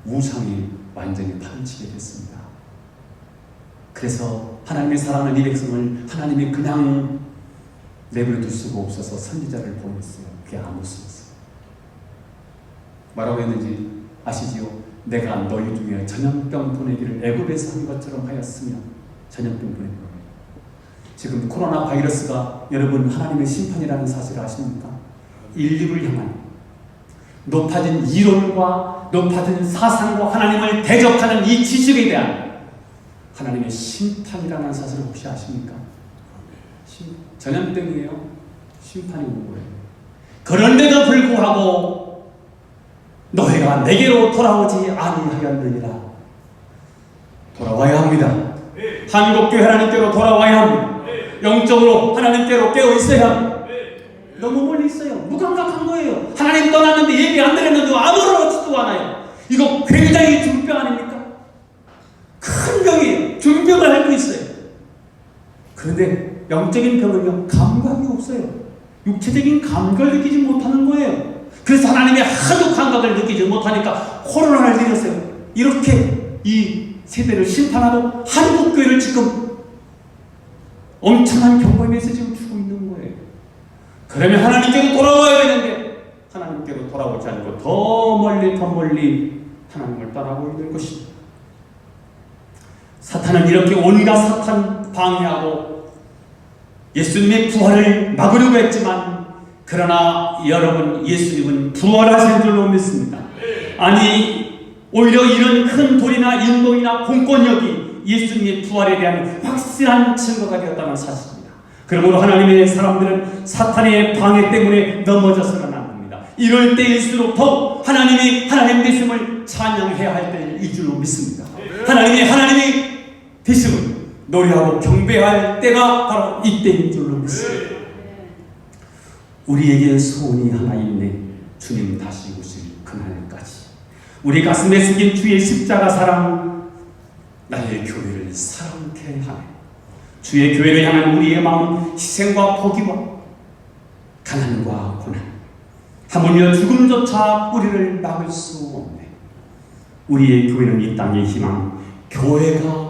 우상이 완전히 파렴치게 됐습니다. 그래서 하나님의 사랑하는 이 백성을 하나님이 그냥 내버려 둘 수가 없어서 선지자를 보냈어요. 그게 아모스였어요. 뭐라고 했는지 아시지요? 내가 너희 중에 전염병 보내기를 애굽에서 한 것처럼 하였으면 전염병 보내는 거예요. 지금 코로나 바이러스가 여러분 하나님의 심판이라는 사실을 아십니까? 인류를 향한 높아진 이론과 높아진 사상과 하나님을 대적하는 이 지식에 대한 하나님의 심판이라는 사실을 혹시 아십니까? 전염병이에요. 심판이 온 거예요. 그런데도 불구하고 너희가 내게로 돌아오지 아니하였느니라. 돌아와야 합니다. 한국교회 하나님께로 돌아와야 합니다. 영적으로 하나님께로 깨어 있어야 합니다. 너무 멀리 있어요. 무감각한 거예요. 하나님 떠났는데 예배 안 드렸는데 아무렇지도 않아요. 이거 굉장히 중병 아닙니까? 큰 병이에요. 중병을 앓고 있어요. 그런데 영적인 병은요, 감각이 없어요. 육체적인 감각을 느끼지 못하는 거예요. 그래서 하나님이 하도 감각을 느끼지 못하니까 코로나를 일으켰어요. 이렇게 이 세대를 심판하고 한국교회를 지금 엄청난 경고에서 지금 주고 있는 거예요. 그러면 하나님께로 돌아와야 되는데 하나님께로 돌아오지 않고 더 멀리 하나님을 따라오고 있는 것입니다. 사탄은 이렇게 온갖 사탄 방해하고 예수님의 부활을 막으려고 했지만, 그러나 여러분, 예수님은 부활하신 줄로 믿습니다. 아니, 오히려 이런 큰 돌이나 인동이나 공권력이 예수님의 부활에 대한 확실한 증거가 되었다는 사실입니다. 그러므로 하나님의 사람들은 사탄의 방해 때문에 넘어져서는 안 됩니다. 이럴 때일수록 더욱 하나님이 하나님 되심을 찬양해야 할 때일 줄로 믿습니다. 하나님이 되심을 노래하고 경배할 때가 바로 이때인 줄로 믿습니다. 우리에게 소원이 하나 있네. 주님 다시 오실 그날까지 우리 가슴에 새긴 주의 십자가 사랑, 나의 교회를 사랑케 하네. 주의 교회를 향한 우리의 마음, 희생과 포기와 가난과 고난, 하물며 죽음조차 우리를 막을 수 없네. 우리의 교회는 이 땅의 희망, 교회를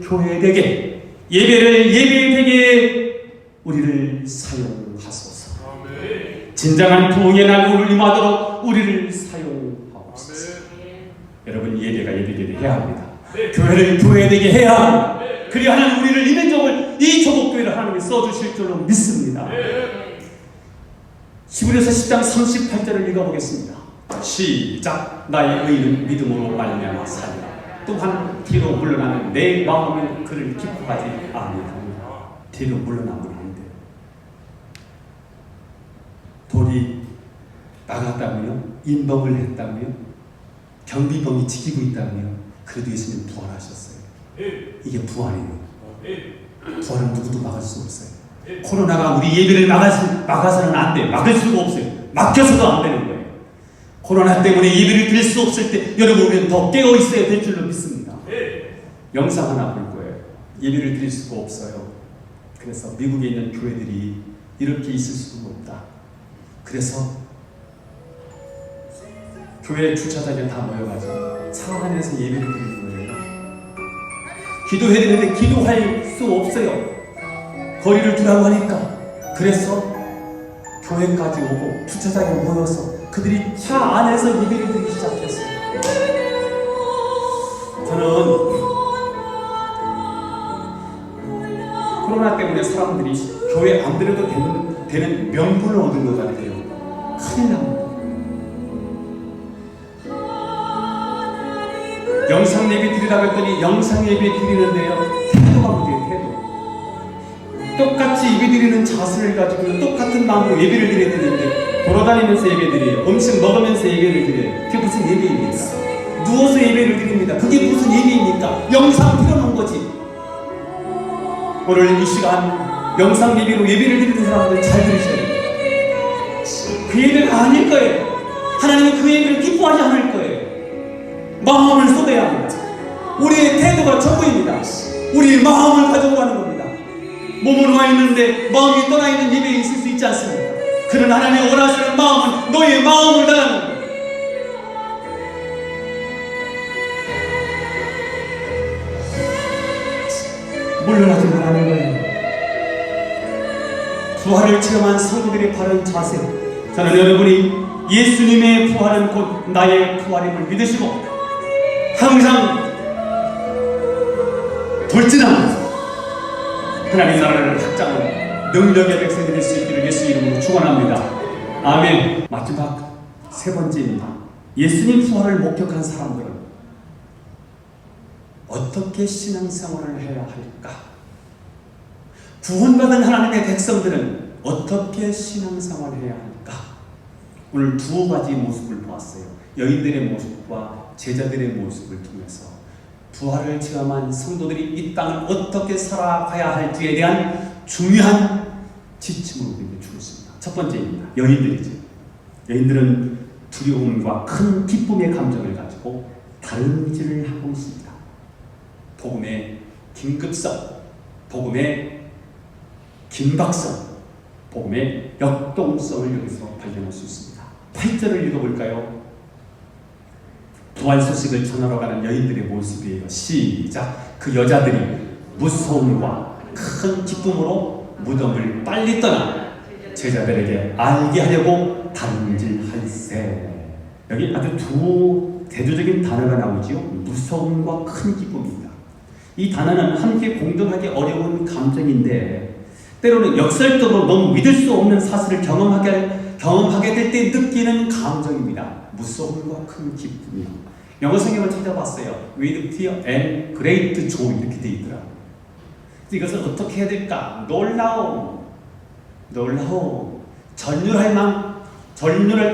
교회되게, 예배를 예배되게 우리를 사용하소서. 진정한 부흥의 날 오늘 임하도록 우리를 사용하옵소서. 여러분, 예배가 예배되게 해야 합니다. 교회를 교회되게 해야 합니다. 그리야 하나님 우리를 이민족을, 이 조국교회를 하나님이 써주실 줄로 믿습니다. 히브리서 10장 38절을 읽어보겠습니다. 시작. 나의 의는 믿음으로 말미암아 살리라. 또한 뒤로 물러나는 내 마음은 그를 기뻐하지 아니하리라. 뒤로 물러나면 안 돼요. 돌이 나갔다고요? 인범을 했다고요? 경비범이 지키고 있다고요? 그래도 예수님 부활하셨어요. 이게 부활이에요. 부활은 누구도 막을 수 없어요. 코로나가 우리 예배를 막아서는 안 돼요. 막을 수가 없어요. 막혀서도 안 되는 거예요. 코로나 때문에 예배를 드릴 수 없을 때 여러분, 우리는 더 깨어 있어야 될 줄로 믿습니다. 영상 하나 볼 거예요. 예배를 드릴 수가 없어요. 그래서 미국에 있는 교회들이 이렇게 있을 수가 없다. 그래서 교회 주차장에 다 모여가지고 차 안에서 예배를 드리는 거예요. 기도해야 되는데 기도할 수 없어요. 거리를 두라고 하니까. 그래서 교회까지 오고 주차장에 모여서 그들이 차 안에서 예배를 드리기 시작했어요. 저는 코로나 때문에 사람들이 교회 안 들어도 되는 명분을 얻은 것 같아요. 큰일 납니다. 영상 예배 드리라고 했더니 영상 예배 드리는데요, 태도가 문제예요. 태도. 똑같이 예배 드리는 자세를 가지고 똑같은 마음으로 예배를 드려야 되는데 돌아다니면서 예배 드려요. 음식 먹으면서 예배를 드려요. 그게 무슨 예배입니까? 누워서 예배를 드립니다. 그게 무슨 예배입니까? 영상 틀어놓은 거지. 오늘 이 시간 영상 예배로 예배를 드리는 사람들 잘 들으셔야 돼요. 그 예배가 아닐 거예요. 하나님은 그 예배를 기뻐하지 않을 거예요. 마음을 쏟아야 합니다. 우리의 태도가 전부입니다. 우리의 마음을 가지고 가는 겁니다. 몸은 와 있는데 마음이 떠나 있는 예배에 있을 수 있지 않습니까? 그런 하나님의 원하시는 마음은 너의 마음을 다하는 겁니다. 물러나지 말라는 거예요. 부활을 체험한 성도들의 바른 자세, 저는 여러분이 예수님의 부활은 곧 나의 부활임을 믿으시고 항상 돌진하면서 하나님 나라를 확장하는 능력의 백성이 될 수 있기를 예수 이름으로 축원합니다. 아멘. 마지막 세 번째입니다. 예수님 부활을 목격한 사람들은 어떻게 신앙생활을 해야 할까? 구원받은 하나님의 백성들은 어떻게 신앙생활을 해야 할까? 오늘 두 가지 모습을 보았어요. 여인들의 모습과 제자들의 모습을 통해서 부활을 체험한 성도들이 이 땅을 어떻게 살아가야 할지에 대한 중요한 지침을 우리에게 주었습니다. 첫 번째입니다. 여인들이죠. 여인들은 두려움과 큰 기쁨의 감정을 가지고 다름질을 하고 있습니다. 복음의 긴급성, 복음의 긴박성, 복음의 역동성을 여기서 발견할 수 있습니다. 8절을 읽어볼까요? 부활 소식을 전하러 가는 여인들의 모습이에요. 시작. 그 여자들이 무서움과 큰 기쁨으로 무덤을 빨리 떠나 제자들에게 알게 하려고 다름질할세. 여기 아주 두 대조적인 단어가 나오지요. 무서움과 큰 기쁨입니다. 이 단어는 함께 공존하기 어려운 감정인데 때로는 역설적으로 너무 믿을 수 없는 사실을 경험하게 될 때 느끼는 감정입니다. 무서움과 큰 기쁨이요. 영어 성경을 찾아봤어요. With fear and great joy 이렇게 되어 있더라고요. 이것을 어떻게 해야 될까? 놀라움, 전율할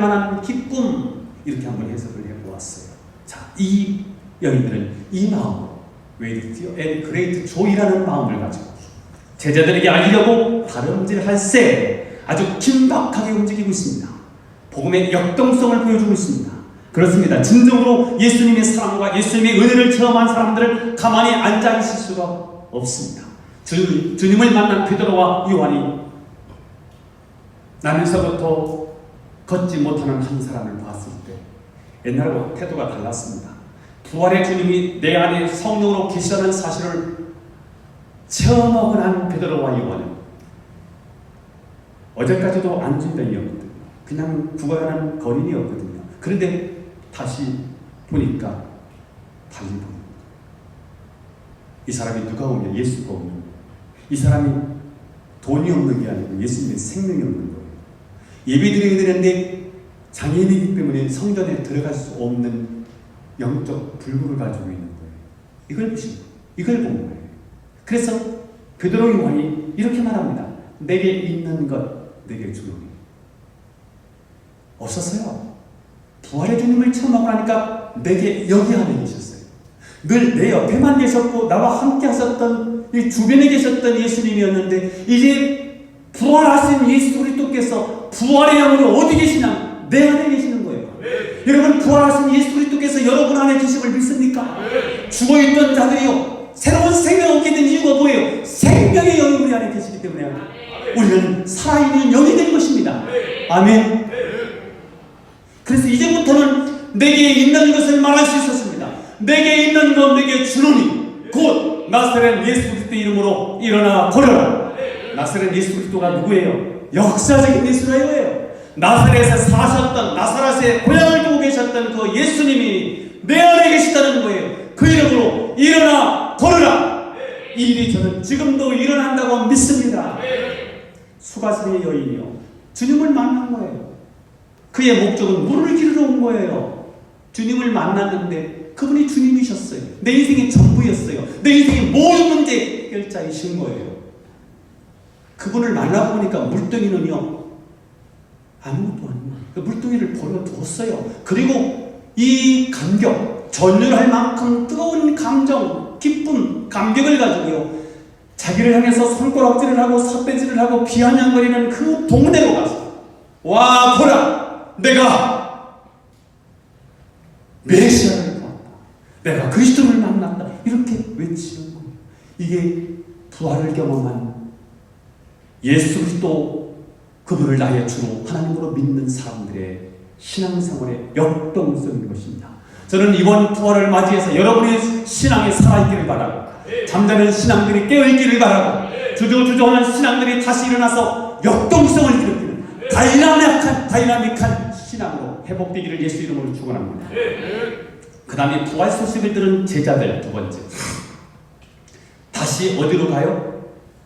만한 기쁨, 이렇게 한번 해석을 해보았어요. 자, 이 여인들은 이 마음으로 With fear and great joy라는 마음을 가지고 제자들에게 알리려고 다름질할세 아주 긴박하게 움직이고 있습니다. 복음의 역동성을 보여주고 있습니다. 그렇습니다. 진정으로 예수님의 사랑과 예수님의 은혜를 체험한 사람들은 가만히 앉아 있을 수가 없습니다. 주님을 만난 베드로와 요한이 나면서부터 걷지 못하는 한 사람을 봤을 때 옛날과 태도가 달랐습니다. 부활의 주님이 내 안에 성령으로 계시다는 사실을 체험하고 난 베드로와 요한은 어제까지도 안진병이었거든요. 그냥 구걸하는 거린이었거든요. 그런데 다시 보니까 달리 보는 거예요. 이 사람이 누가 오면 예수가 오는 거예요. 이 사람이 돈이 없는 게 아니고 예수님의 생명이 없는 거예요. 예배드려야 되는데 장애인이기 때문에 성전에 들어갈 수 없는 영적 불구를 가지고 있는 거예요. 이걸 보신 거예요. 이걸 본 거예요. 그래서 베드로 요한이 이렇게 말합니다. 내게 있는 것 내게 주노니. 없었어요. 부활의 주님을 체험하고 나니까 내게 여기 안에 계셨어요. 늘 내 옆에만 계셨고 나와 함께 하셨던 이 주변에 계셨던 예수님이었는데 이제 부활하신 예수 그리스도께서 부활의 영으로 어디 계시냐? 내 안에 계시는 거예요. 네. 여러분 부활하신 예수 그리스도께서 여러분 안에 계심을 믿습니까? 네. 죽어있던 자들이요 새로운 생명을 얻게 된 이유가 뭐예요? 생명의 영이 우리 안에 계시기 때문에 우리는 살아있는 영이 된 것입니다. 아멘. 그래서 이제부터는 내게 있는 것을 말할 수 있었습니다. 내게 있는 것 내게 주노니 곧 나사렛 예수 그리스도 이름으로 일어나 걸어라. 나사렛 예수 그리스도가 누구예요? 역사적인 예수라예요. 나사렛에서 사셨던 나사렛의 고향을 두고 계셨던 그 예수님이 내 안에 계시다는 거예요. 그 이름으로 일어나 걸어라. 이 일이 저는 지금도 일어난다고 믿습니다. 수가성의 여인이요 주님을 만난 거예요. 그의 목적은 물을 기르러 온 거예요. 주님을 만났는데 그분이 주님이셨어요. 내 인생의 전부였어요. 내 인생의 모든 문제 해결자이신 거예요. 그분을 만나보니까 물동이는요 아무것도 아니에요. 그 물동이를 버려두었어요. 그리고 이 감격, 전율할 만큼 뜨거운 감정, 기쁨, 감격을 가지고요 자기를 향해서 손가락질을 하고 삿대질을 하고 비아냥거리는 그 동네로 가서 와 보라 내가 메시아를 보았다. 내가 그리스도를 만났다. 이렇게 외치는 거예요. 이게 부활을 경험한 예수 그리스도 그분을 나의 주로 하나님으로 믿는 사람들의 신앙생활의 역동성인 것입니다. 저는 이번 부활을 맞이해서 여러분의 신앙이 살아있기를 바라고 잠자는 신앙들이 깨어있기를 바라고, 주저주저하는 신앙들이 다시 일어나서 역동성을 일으키는 다이나믹한 신앙으로 회복되기를 예수 이름으로 축원합니다. 그 다음에 부활 소식을 들은 제자들, 두 번째, 다시 어디로 가요?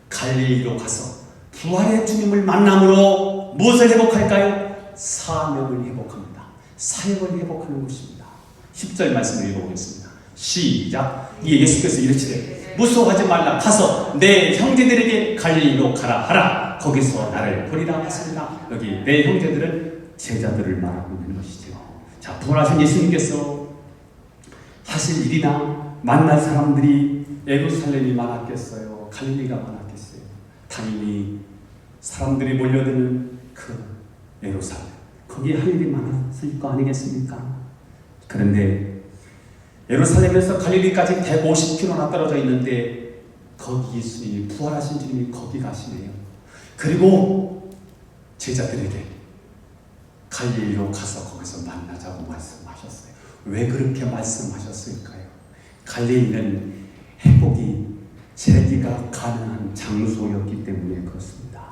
갈릴리로 가서 부활의 주님을 만남으로 무엇을 회복할까요? 사명을 회복합니다. 사역을 회복하는 것입니다. 10절 말씀을 읽어보겠습니다. 시작. 이에 예수께서 이르시되 무서워하지 말라. 가서 내 형제들에게 갈릴리로 가라 하라. 거기서 나를 보리라 하셨습니다. 여기 내 형제들은 제자들을 말하고 있는 것이죠. 자, 부활하신 예수님께서 하실 일이나 만날 사람들이 예루살렘이 많았겠어요? 갈릴리가 많았겠어요? 당연히 사람들이 몰려드는 그 예루살렘, 거기에 할 일이 많았을 거 아니겠습니까? 그런데 예루살렘에서 갈릴리까지 150km나 떨어져 있는데 거기 예수님이, 부활하신 주님이 거기 가시네요. 그리고 제자들에게 갈릴리로 가서 거기서 만나자고 말씀하셨어요. 왜 그렇게 말씀하셨을까요? 갈릴리는 회복이 재기가 가능한 장소였기 때문에 그렇습니다.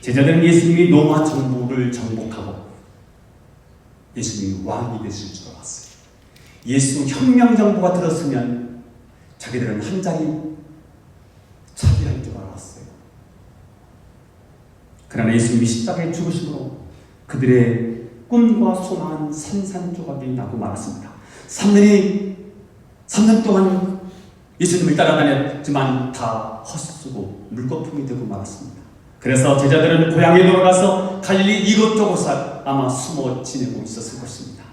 제자들은 예수님이 로마 정부를 정복하고 예수님이 왕이 되실 줄 알았어요. 예수 혁명 정부가 들었으면 자기들은 한 자리 차지할 줄 알았어요. 그러나 예수님이 십자가에 죽으심으로 그들의 꿈과 소망은 산산조각이 나고 말았습니다. 3년 동안 예수님을 따라다녔지만 다 헛수고 물거품이 되고 말았습니다. 그래서 제자들은 고향에 돌아가서 갈릴리 이곳저곳에 아마 숨어 지내고 있었을 것입니다.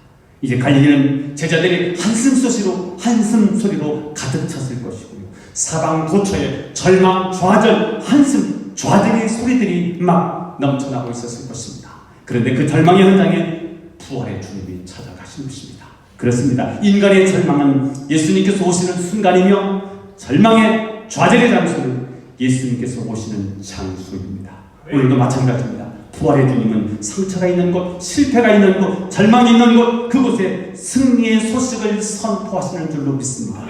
이제 갈릴리는 제자들이 한숨 소리로 가득 찼을 것이고요. 사방 도처에 절망, 좌절, 한숨, 좌절의 소리들이 막 넘쳐나고 있었을 것입니다. 그런데 그 절망의 현장에 부활의 주님이 찾아가신 것입니다. 그렇습니다. 인간의 절망은 예수님께서 오시는 순간이며 절망의 좌절의 장소는 예수님께서 오시는 장소입니다. 오늘도 마찬가지입니다. 부활의 주님은 상처가 있는 곳, 실패가 있는 곳, 절망이 있는 곳, 그곳에 승리의 소식을 선포하시는 줄로 믿습니다.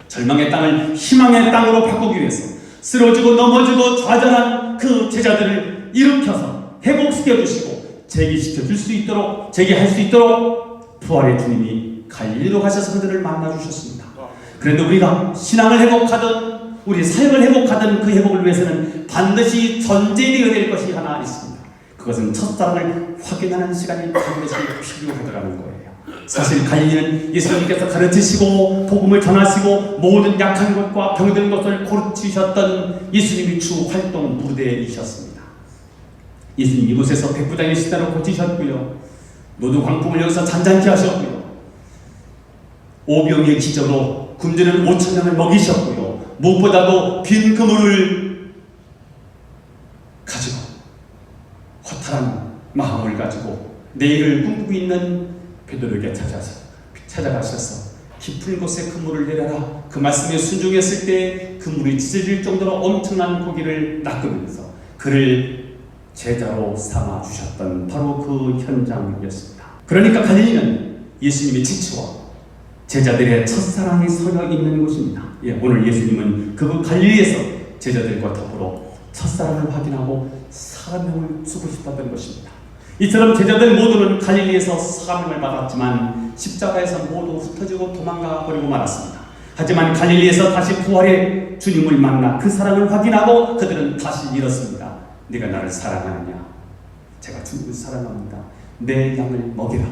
절망의 땅을 희망의 땅으로 바꾸기 위해서 쓰러지고 넘어지고 좌절한 그 제자들을 일으켜서 회복시켜 주시고 재기시켜 줄 수 있도록, 재기할 수 있도록 부활의 주님이 갈릴리로 가셔서 그들을 만나 주셨습니다. 그런데 우리가 신앙을 회복하든 우리 사역을 회복하든 그 회복을 위해서는 반드시 전제되어야 될 것이 하나 있습니다. 그것은 첫사랑을 확인하는 시간이 반드시 필요하더라는 거예요. 사실 갈릴리는 예수님께서 가르치시고 복음을 전하시고 모든 약한 것과 병든 것을 고르치셨던 예수님이 주 활동 무대이셨습니다. 예수님 이곳에서 백부장의 시대로 고치셨고요. 노두 광풍을 여기서 잔잔케 하셨고요. 오병이의 기적으로 굶주린 5,000명을 먹이셨고요. 무엇보다도 빈 그물을 가지고 허탈한 마음을 가지고 내일을 꿈꾸고 있는 베드로에게 찾아가셔서 깊은 곳에 그물을 내려라. 그 말씀에 순종했을 때 그물이 찢어질 정도로 엄청난 고기를 낚으면서 그를 제자로 삼아주셨던 바로 그 현장이었습니다. 그러니까 갈릴리는 예수님의 지치와 제자들의 첫사랑이 서려 있는 곳입니다. 오늘 예수님은 그 갈릴리에서 제자들과 더불어 첫사랑을 확인하고 사명을 주고 싶었던 것입니다. 이처럼 제자들 모두는 갈릴리에서 사명을 받았지만 십자가에서 모두 흩어지고 도망가 버리고 말았습니다. 하지만 갈릴리에서 다시 부활의 주님을 만나 그 사랑을 확인하고 그들은 다시 이렇습니다. 네가 나를 사랑하느냐? 제가 주님을 사랑합니다. 내 양을 먹이라.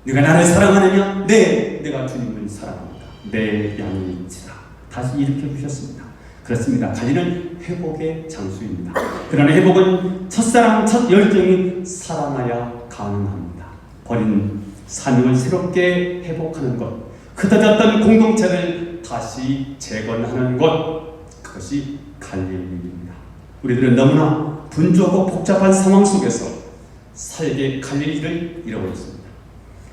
네가 나를 사랑하느냐? 네, 내가 주님을 사랑합니다. 내 양을 지라. 다시 일으켜 주셨습니다. 그렇습니다. 갈릴리는 회복의 장소입니다. 그러나 회복은 첫사랑, 첫 열정이 살아나야 가능합니다. 버린 사명을 새롭게 회복하는 것, 흩어졌던 공동체를 다시 재건하는 것, 그것이 갈릴리입니다. 우리들은 너무나 분주하고 복잡한 상황 속에서 살게 갈릴리를 잃어버렸습니다.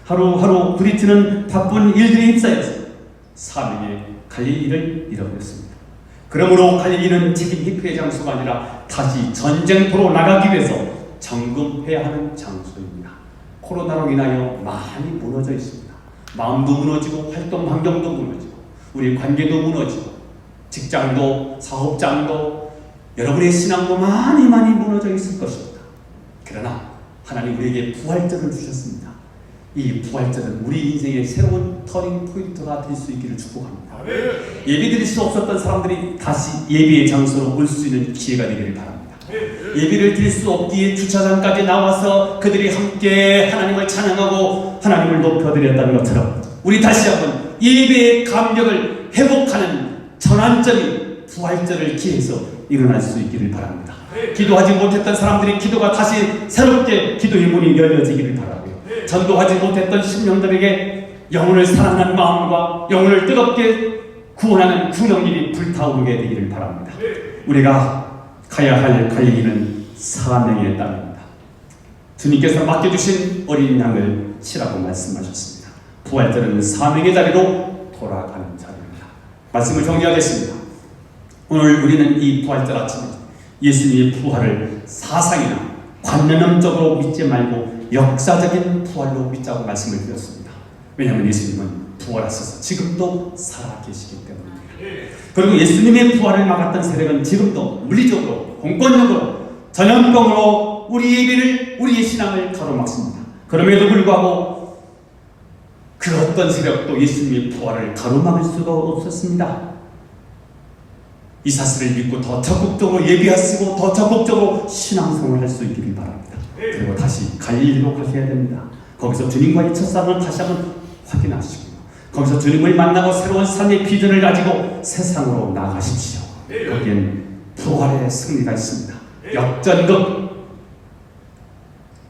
하루하루 부딪히는 바쁜 일들에 휩싸여서 사명의 갈릴리를 잃어버렸습니다. 그러므로 갈릴리는 책임 회피의 장소가 아니라 다시 전쟁터로 나가기 위해서 점검해야 하는 장소입니다. 코로나로 인하여 많이 무너져 있습니다. 마음도 무너지고 활동 환경도 무너지고 우리 관계도 무너지고 직장도 사업장도 여러분의 신앙도 많이 무너져 있을 것입니다. 그러나 하나님 우리에게 부활절을 주셨습니다. 이 부활절은 우리 인생의 새로운 터닝 포인트가 될 수 있기를 축복합니다. 예배드릴 수 없었던 사람들이 다시 예배의 장소로 올 수 있는 기회가 되기를 바랍니다. 예배를 드릴 수 없기에 주차장까지 나와서 그들이 함께 하나님을 찬양하고 하나님을 높여드렸다는 것처럼 우리 다시 한번 예배의 감격을 회복하는 전환점이 부활절을 기해서 일어날 수 있기를 바랍니다. 기도하지 못했던 사람들이 기도가 다시 새롭게 기도의 문이 열려지기를 바라고요. 전도하지 못했던 심령들에게 영혼을 사랑하는 마음과 영혼을 뜨겁게 구원하는 구령길이 불타오르게 되기를 바랍니다. 우리가 가야 할 길은 사명의 땅입니다. 주님께서 맡겨주신 어린 양을 치라고 말씀하셨습니다. 부활절은 사명의 자리로 돌아가는 자리입니다. 말씀을 정리하겠습니다. 오늘 우리는 이 부활절 아침에 예수님의 부활을 사상이나 관념적으로 믿지 말고 역사적인 부활로 믿자고 말씀을 드렸습니다. 왜냐하면 예수님은 부활하셔서 지금도 살아계시기 때문입니다. 그리고 예수님의 부활을 막았던 세력은 지금도 물리적으로 공권력으로 전염병으로 우리 예배를 우리의 신앙을 가로막습니다. 그럼에도 불구하고 그 어떤 세력도 예수님의 부활을 가로막을 수가 없었습니다. 이 사실을 믿고 더 적극적으로 예배하시고 더 적극적으로 신앙생활을 할 수 있기를 바랍니다. 그리고 다시 갈릴리로 가셔야 됩니다. 거기서 주님과의 첫사랑을 다시 한번 확인하시고 거기서 주님을 만나고 새로운 삶의 비전을 가지고 세상으로 나가십시오. 거기엔 부활의 승리가 있습니다. 역전극,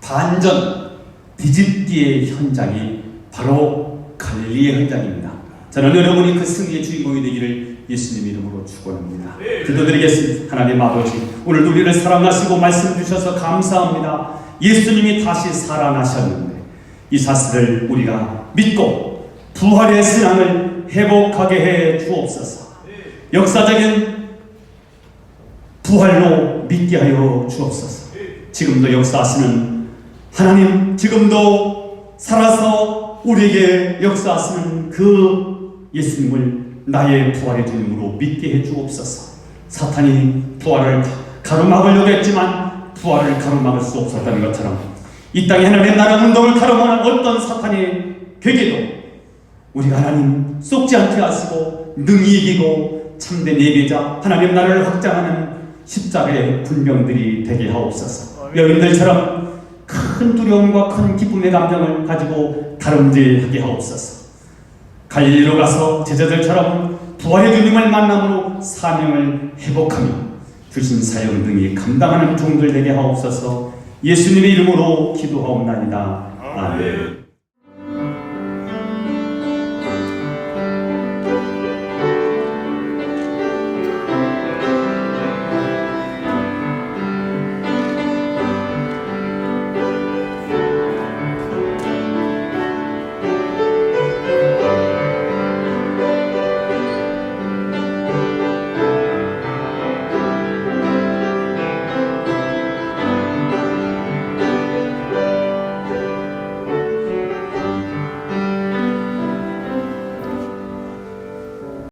반전, 뒤집기의 현장이 바로 갈릴리의 현장입니다. 저는 여러분이 그 승리의 주인공이 되기를 예수님 이름으로 축원합니다. 기도드리겠습니다. 하나님 아버지, 오늘 우리를 사랑하시고 말씀 주셔서 감사합니다. 예수님이 다시 살아나셨는데 이 사실을 우리가 믿고 부활의 신앙을 회복하게 해 주옵소서. 역사적인 부활로 믿게 하여 주옵소서. 지금도 역사하시는 하나님, 지금도 살아서 우리에게 역사하시는 그 예수님을 나의 부활의 주님으로 믿게 해 주옵소서. 사탄이 부활을 가로막으려고 했지만 부활을 가로막을 수 없었다는 것처럼 이 땅에 하나님의 나라 운동을 가로막는 어떤 사탄의 괴계도 우리가 하나님 속지 않게 하시고 능히 이기고 참된 예배자 하나님 나라를 확장하는 십자가의 군병들이 되게 하옵소서. 여인들처럼 큰 두려움과 큰 기쁨의 감정을 가지고 다름질하게 하옵소서. 갈릴리로 가서 제자들처럼 부활의 주님을 만남으로 사명을 회복하며 주신 사역 등이 감당하는 종들 되게 하옵소서. 예수님의 이름으로 기도하옵나이다. 아멘.